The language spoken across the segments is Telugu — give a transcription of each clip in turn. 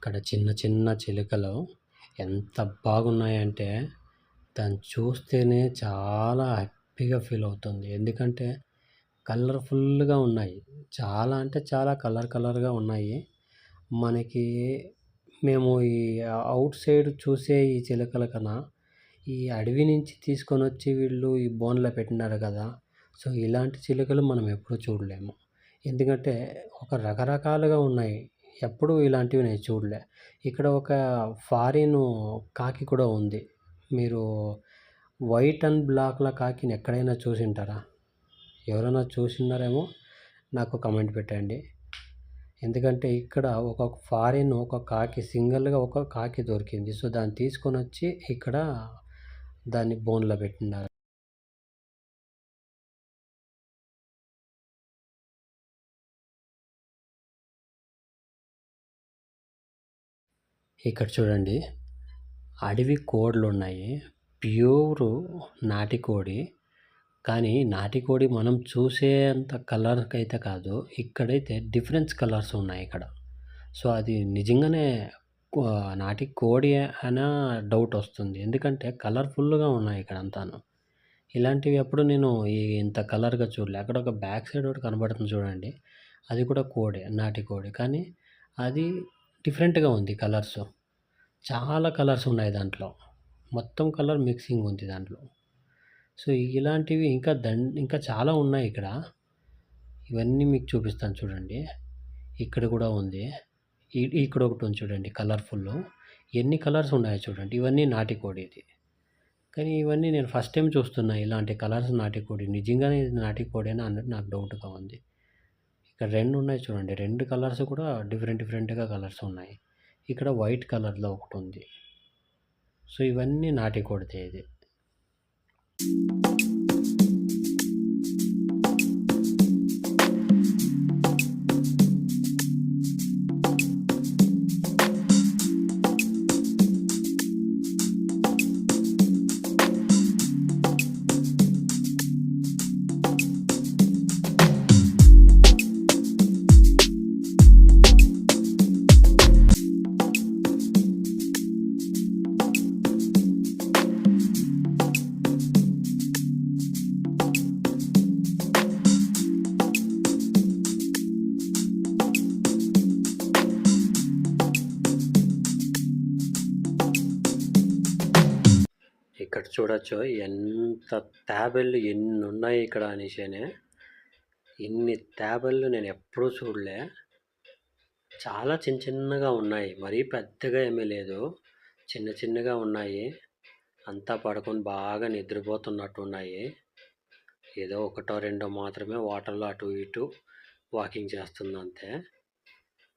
అక్కడ చిన్న చిన్న చిలుకలు ఎంత బాగున్నాయంటే దాన్ని చూస్తేనే చాలా హ్యాపీగా ఫీల్ అవుతుంది. ఎందుకంటే కలర్‌ఫుల్‌గా ఉన్నాయి. చాలా అంటే చాలా కలర్‌గా ఉన్నాయి. మనకి మేము ఈ ఔట్ సైడ్ చూసే ఈ చిలుకల కన్నా, ఈ అడవి నుంచి తీసుకొనొచ్చి వీళ్ళు ఈ బోన్‌లో పెట్టినారు కదా! సో, ఇలాంటి చిలుకలు మనం ఎప్పుడూ చూడలేము. ఎందుకంటే ఒక రకరకాలుగా ఉన్నాయి. ఎప్పుడూ ఇలాంటివి నేను చూడలే. ఇక్కడ ఒక ఫారిను కాకి కూడా ఉంది. మీరు వైట్ అండ్ బ్లాక్‌ల కాకిని ఎక్కడైనా చూసుంటారా? ఎవరైనా చూసున్నారేమో నాకు కామెంట్ పెట్టండి. ఎందుకంటే ఇక్కడ ఒక కాకి సింగిల్‌గా ఒక కాకి దొరికింది. సో, దాన్ని తీసుకొనొచ్చి ఇక్కడ దాన్ని బోన్‌లో పెట్టినారు. ఇక్కడ చూడండి, అడవి కోడులున్నాయి. ప్యూరు నాటికోడి. కానీ నాటికోడి మనం చూసేంత కలర్‌కైతే కాదు. ఇక్కడైతే డిఫరెన్స్ కలర్స్ ఉన్నాయి ఇక్కడ. సో, అది నిజంగానే నాటి కోడి అనా డౌటొస్తుంది. ఎందుకంటే కలర్‌ఫుల్‌గా ఉన్నాయి ఇక్కడంతాను. ఇలాంటివి ఎప్పుడు నేను ఇంత కలర్‌గా చూడలే. అక్కడ ఒక బ్యాక్ సైడ్ ఒకటి కనబడుతుంది చూడండి. అది కూడా కోడే, నాటి కోడి. కానీ అది డిఫరెంట్‌గా ఉంది కలర్సు. చాలా కలర్స్ ఉన్నాయి దాంట్లో. మొత్తం కలర్ మిక్సింగ్ ఉంది దాంట్లో. సో, ఇలాంటివి ఇంకా చాలా ఉన్నాయి ఇక్కడ. ఇవన్నీ మీకు చూపిస్తాను చూడండి. ఇక్కడ కూడా ఉంది. ఇక్కడ ఒకటి ఉంది చూడండి కలర్‌ఫుల్లు. ఎన్ని కలర్స్ ఉన్నాయో చూడండి. ఇవన్నీ నాటికోడిది. కానీ ఇవన్నీ నేను ఫస్ట్ టైమ్ చూస్తున్నా ఇలాంటి కలర్స్ నాటికోడి. నిజంగానే ఇది నాటికోడేనా అన్నట్టు నాకు డౌట్‌గా ఉంది. ఇక్కడ 2 ఉన్నాయి చూడండి. 2 కలర్స్ కూడా డిఫరెంట్‌గా కలర్స్ ఉన్నాయి. ఇక్కడ వైట్ కలర్‌లో ఒకటుంది. సో, ఇవన్నీ నాటికోడిదే ఇది. ఇక్కడ చూడొచ్చు ఎంత తాబేళ్ళు ఎన్నున్నాయి ఇక్కడ అనేసని. ఇన్ని తాబేళ్ళు నేను ఎప్పుడూ చూడలే. చాలా చిన్నగా ఉన్నాయి. మరీ పెద్దగా ఏమీ లేదు. చిన్నగా ఉన్నాయి. అంతా పడుకొని బాగా నిద్రపోతున్నట్టు ఉన్నాయి. ఏదో ఒకటో రెండో మాత్రమే వాటర్‌లో అటు ఇటు వాకింగ్ చేస్తుంది అంతే.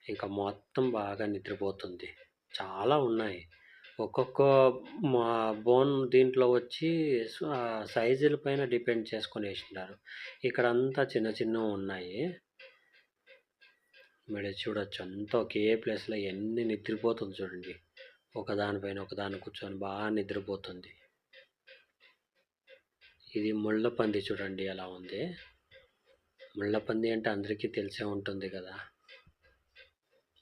ఇంకా మొత్తం బాగా నిద్రపోతుంది. చాలా ఉన్నాయి. ఒక్కొక్క బోన్ దీంట్లో వచ్చి సైజుల పైన డిపెండ్ చేసుకొని వేసినారు. ఇక్కడంతా చిన్నవి ఉన్నాయి. మీరు చూడొచ్చు అంతా ఒకే ప్లేస్‌లో ఎన్ని నిద్రపోతుంది చూడండి. ఒకదానిపైన ఒకదాన్ని కూర్చొని బాగా నిద్రపోతుంది. ఇది ముళ్ళపంది చూడండి ఎలా ఉంది. ముళ్ళపంది అంటే అందరికీ తెలిసే ఉంటుంది కదా!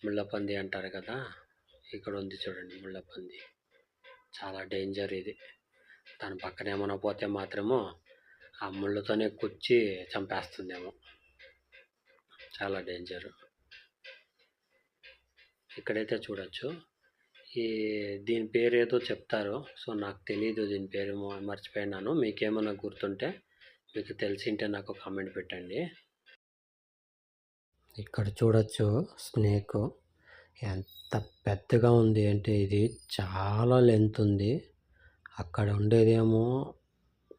ముళ్ళపంది అంటారు కదా! ఇక్కడ ఉంది చూడండి ముళ్ళపంది. చాలా డేంజర్ ఇది. దాని పక్కన ఏమైనా పోతే మాత్రము ఆ ముళ్ళతోనే కుచ్చి చంపేస్తుందేమో. చాలా డేంజరు. ఇక్కడైతే చూడొచ్చు. దీని పేరేదో చెప్తారు. సో, నాకు తెలీదు దీని పేరు మర్చిపోయినాను. మీకేమన్నా గుర్తుంటే మీకు తెలిసింటే నాకు కామెంట్ పెట్టండి. ఇక్కడ చూడొచ్చు స్నేకు. ఎంత పెద్దగా ఉంది అంటే ఇది చాలా లెంత్ ఉంది. అక్కడ ఉండేదేమో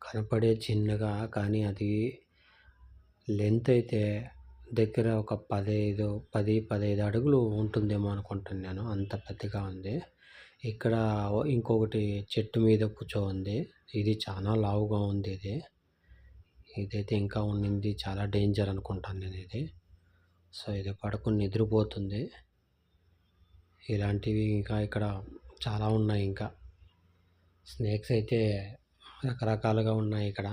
కనపడే చిన్నగా, కానీ అది లెంత్ అయితే దగ్గర ఒక 15 అడుగులు ఉంటుందేమో అనుకుంటున్నాను. అంత పెద్దగా ఉంది. ఇక్కడ ఇంకొకటి చెట్టు మీద కూర్చోంది. ఇది చాలా లావుగా ఉంది ఇది. ఇదైతే ఇంకా ఉండింది. చాలా డేంజర్ అనుకుంటాను నేను ఇది. సో, ఇది పడుకొని నిద్రపోతుంది. ఇలాంటివి ఇంకా ఇక్కడ చాలా ఉన్నాయి ఇంకా. స్నేక్స్ అయితే రకరకాలుగా ఉన్నాయి ఇక్కడ.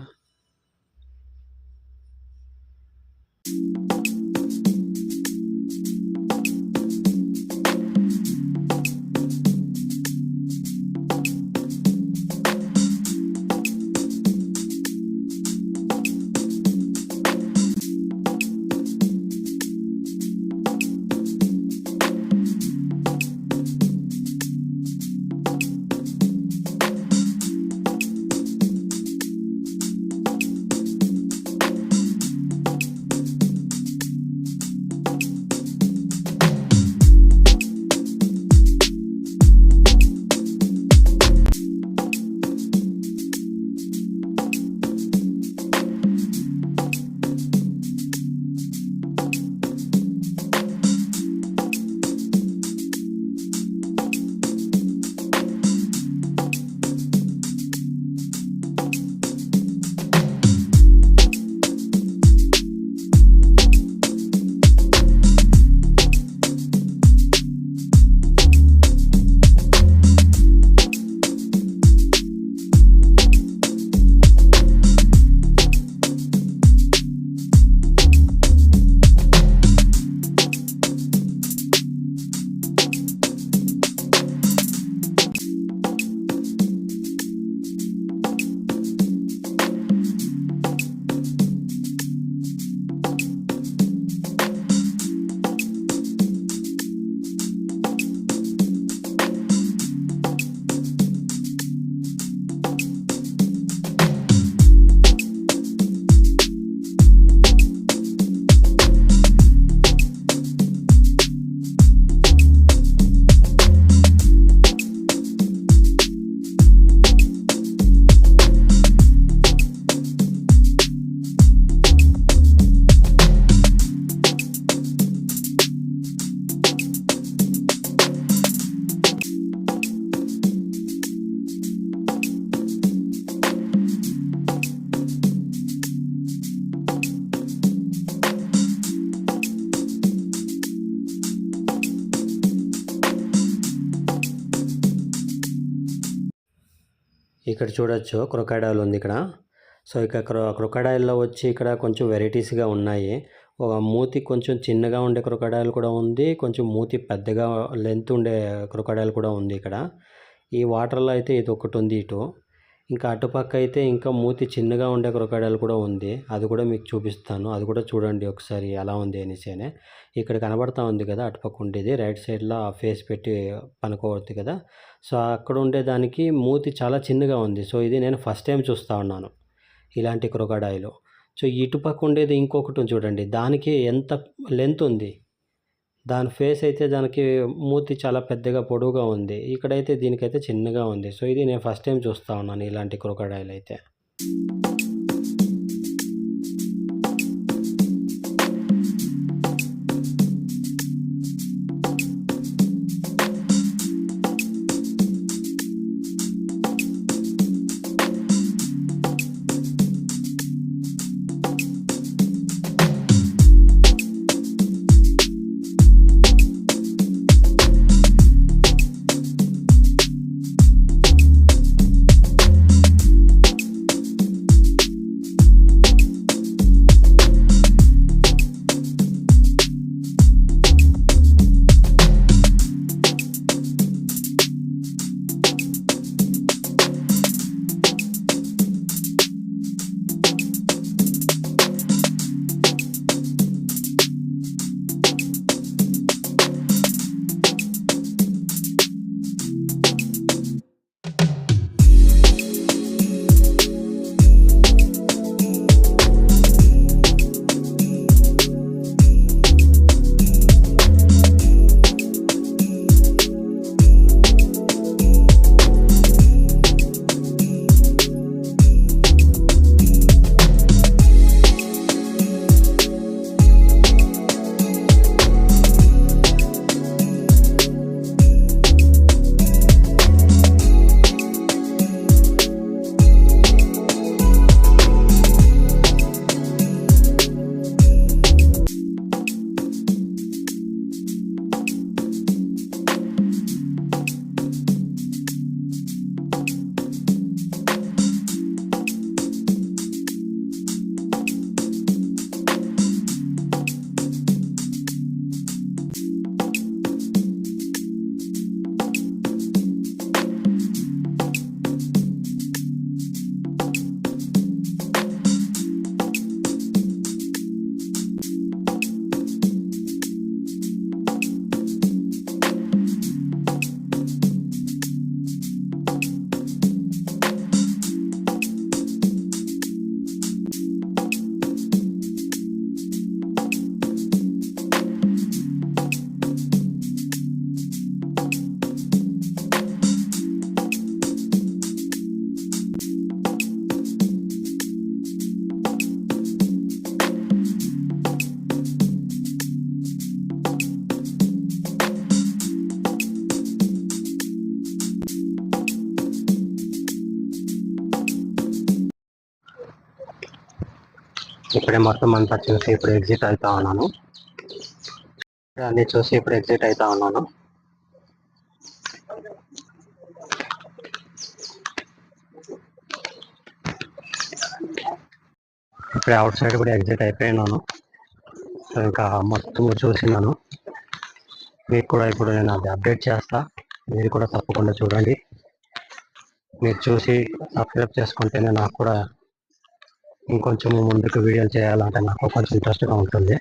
ఇక్కడ చూడొచ్చు క్రొకాడైల్ ఉంది ఇక్కడ. సో ఇక్కడ క్రొకాడైల్లో వచ్చి ఇక్కడ కొంచెం వెరైటీస్గా ఉన్నాయి. ఒక మూతి కొంచెం చిన్నగా ఉండే క్రొకాడైల్ కూడా ఉంది, కొంచెం మూతి పెద్దగా లెంత్ ఉండే క్రొకాడైల్ కూడా ఉంది ఇక్కడ. ఈ వాటర్లో అయితే ఇది ఒకటి ఉంది ఇటు. ఇంకా అటుపక్క అయితే ఇంకా మూతి చిన్నగా ఉండే క్రొకాడైల్ కూడా ఉంది, అది కూడా మీకు చూపిస్తాను. అది కూడా చూడండి ఒకసారి ఎలా ఉంది అనేసి. ఇక్కడ కనబడతా ఉంది కదా అటుపక్క ఉండేది, రైట్ సైడ్లో ఆ ఫేస్ పెట్టి పనుకోవద్దు కదా. సో అక్కడ ఉండేదానికి మూతి చాలా చిన్నగా ఉంది. సో ఇది నేను ఫస్ట్ టైం చూస్తూ ఉన్నాను ఇలాంటి క్రొకాడైల్. సో ఇటుపక్క ఉండేది ఇంకొకటి చూడండి, దానికి ఎంత లెంత్ ఉంది, దాని ఫేస్ అయితే దానికి మూతి చాలా పెద్దగా పొడవుగా ఉంది. ఇక్కడైతే దీనికైతే చిన్నగా ఉంది. సో ఇది నేను ఫస్ట్ టైం చూస్తూ ఉన్నాను ఇలాంటి క్రొకాడైల్ అయితే. ఇప్పుడే మొత్తం అంతా చూసి ఇప్పుడు ఎగ్జిట్ అవుతా ఉన్నాను. అన్నీ చూసి ఇప్పుడు ఎగ్జిట్ అవుతా ఉన్నాను. ఇప్పుడు అవుట్ సైడ్ కూడా ఎగ్జిట్ అయిపోయినాను. ఇంకా మొత్తం చూసినాను. మీకు కూడా ఇప్పుడు నేను అది అప్డేట్ చేస్తా, మీరు కూడా తప్పకుండా చూడండి. మీరు చూసి సబ్స్క్రైబ్ చేసుకుంటేనే నాకు కూడా ఇంకొంచెం ముందుకు వీడియోలు చేయాలంటే నాకు కొంచెం ఇంట్రెస్ట్గా ఉంటుంది.